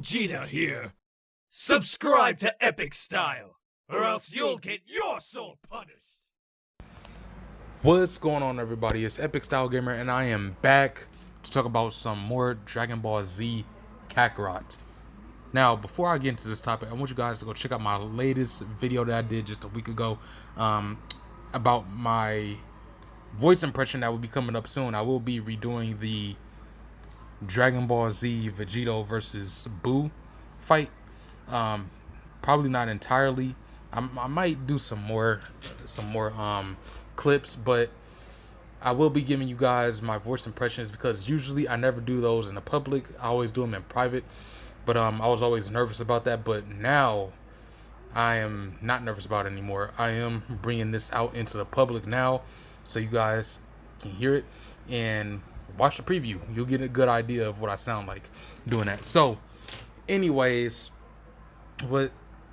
Gogeta here. Subscribe to Epic Style, or else you'll get your soul punished. What's going on, everybody? It's Epic Style Gamer, and I am back to talk about some more Dragon Ball Z Kakarot. Now, before I get into this topic, I want you guys to go check out my latest video that I did just a week ago about my voice impression that will be coming up soon. I will be redoing the Dragon Ball Z Vegito versus Boo fight. Probably not entirely. I might do some more clips, but I will be giving you guys my voice impressions because usually I never do those in the public. I always do them in private, but I was always nervous about that. But now I am not nervous about it anymore. I am bringing this out into the public now, so you guys can hear it and watch the preview. You'll get a good idea of what I sound like doing that. So anyways, with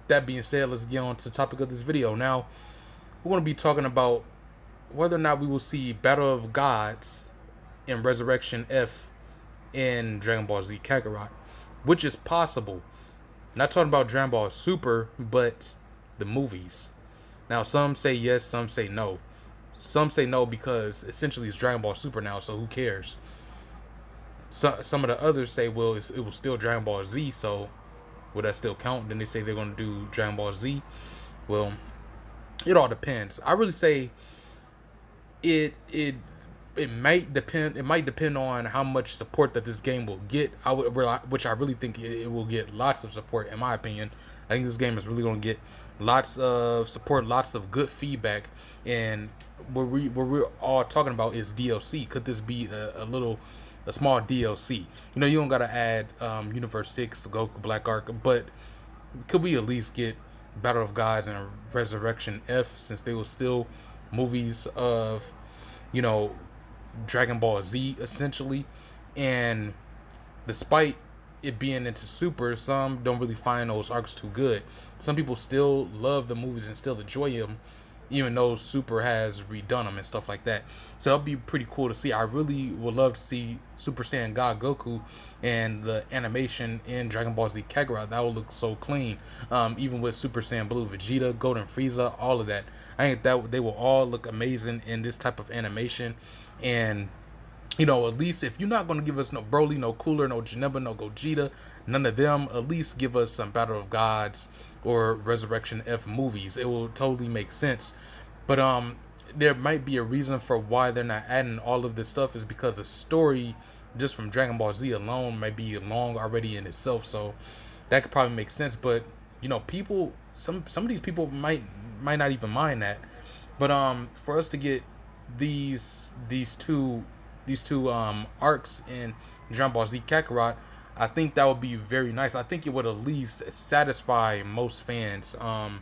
that being said, let's get on to the topic of this video. Now we're going to be talking about whether or not we will see Battle of Gods and Resurrection F in Dragon Ball Z Kakarot, which is possible. Not talking about Dragon Ball Super, but the movies. Now some say yes, some say no. Some say no because essentially it's Dragon Ball Super now, so who cares? So, some of the others say, well, it was still Dragon Ball Z, so will that still count? Then they say they're going to do Dragon Ball Z. Well, it all depends. I really say it might depend. It might depend on how much support that this game will get. Which I really think it will get lots of support, in my opinion. I think this game is really going to get lots of support, lots of good feedback, and what we're all talking about is DLC. Could this be a small DLC? You know, you don't gotta add Universe 6 to Goku Black Arc, but could we at least get Battle of Gods and Resurrection F, since they were still movies of, you know, Dragon Ball Z essentially? And despite it being into Super, some don't really find those arcs too good. Some people still love the movies and still enjoy them, even though Super has redone them and stuff like that. So it'll be pretty cool to see. I really would love to see Super Saiyan God Goku and the animation in Dragon Ball Z Kakarot. That would look so clean. Even with Super Saiyan Blue Vegeta, Golden Frieza, all of that. I think that they will all look amazing in this type of animation. And you know, at least if you're not going to give us no Broly, no Cooler, no Janemba, no Gogeta, none of them, at least give us some Battle of Gods or Resurrection F movies. It will totally make sense. But there might be a reason for why they're not adding all of this stuff, is because the story just from Dragon Ball Z alone might be long already in itself. So that could probably make sense. But you know, people, some of these people might not even mind that. But for us to get these two arcs in Dragon Ball Z Kakarot, I think that would be very nice. I think it would at least satisfy most fans. I'm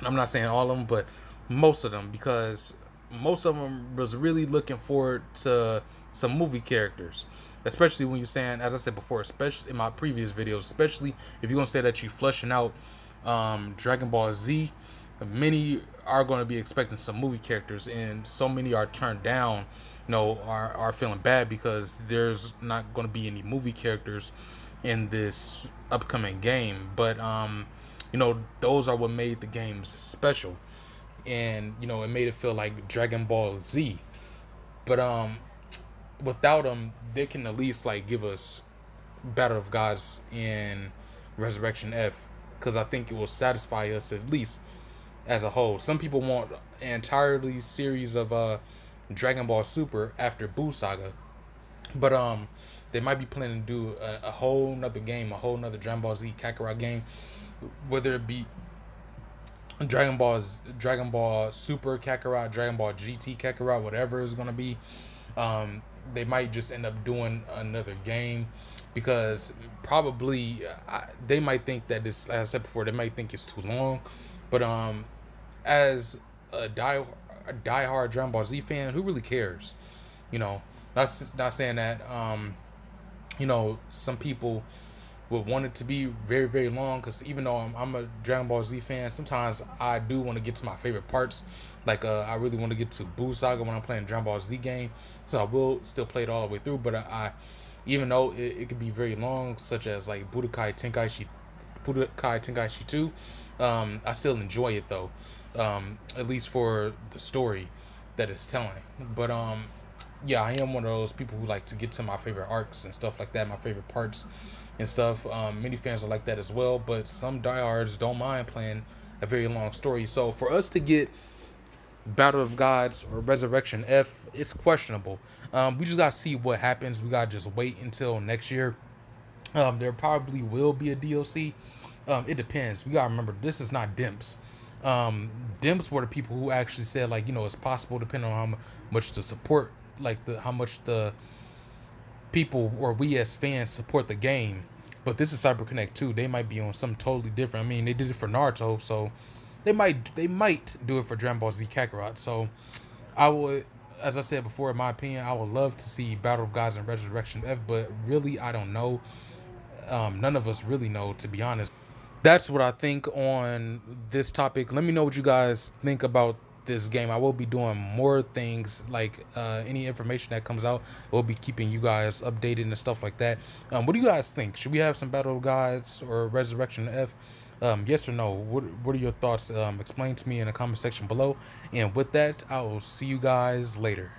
not saying all of them, but most of them, because most of them was really looking forward to some movie characters, especially when you're saying, as I said before, especially in my previous videos, especially if you're gonna say that you're fleshing out Dragon Ball Z, many are going to be expecting some movie characters, and so many are turned down, you know, are feeling bad because there's not going to be any movie characters in this upcoming game. But you know, those are what made the games special, and you know, it made it feel like Dragon Ball Z. But without them, they can at least like give us Battle of Gods and Resurrection F, because I think it will satisfy us at least as a whole. Some people want an entirely series of Dragon Ball Super after Boo Saga, but they might be planning to do a whole nother game, a whole nother Dragon Ball Z Kakarot game, whether it be Dragon Ball Super Kakarot, Dragon Ball GT Kakarot, whatever it's gonna be. They might just end up doing another game, because probably they might think that this, as I said before, they might think it's too long. But as a diehard Dragon Ball Z fan, who really cares? You know, not saying that you know, some people would want it to be very, very long, because even though I'm a Dragon Ball Z fan, sometimes I do want to get to my favorite parts. Like I really want to get to Boo Saga when I'm playing Dragon Ball Z game, so I will still play it all the way through. But even though it could be very long, such as like Budokai Tenkaichi 2. I still enjoy it though, at least for the story that it's telling. But yeah, I am one of those people who like to get to my favorite arcs and stuff like that, my favorite parts and stuff. Many fans are like that as well, but some diehards don't mind playing a very long story. So for us to get Battle of Gods or Resurrection F, it's questionable. We just gotta see what happens. We gotta just wait until next year. There probably will be a DLC. It depends. We gotta remember this is not Dimps. Dimps were the people who actually said like it's possible depending on how much the support, like how much the people or we as fans support the game. But this is CyberConnect 2. They might be on something totally different. I mean, they did it for Naruto, so they might do it for Dragon Ball Z Kakarot. So I would, as I said before, in my opinion, I would love to see Battle of Gods and Resurrection F, but really I don't know. None of us really know, to be honest. That's what I think on this topic. Let me know what you guys think about this game. I will be doing more things like any information that comes out. We'll be keeping you guys updated and stuff like that. What do you guys think? Should we have some Battle of Gods or Resurrection F? Yes or no? What are your thoughts? Explain to me in the comment section below. And with that, I will see you guys later.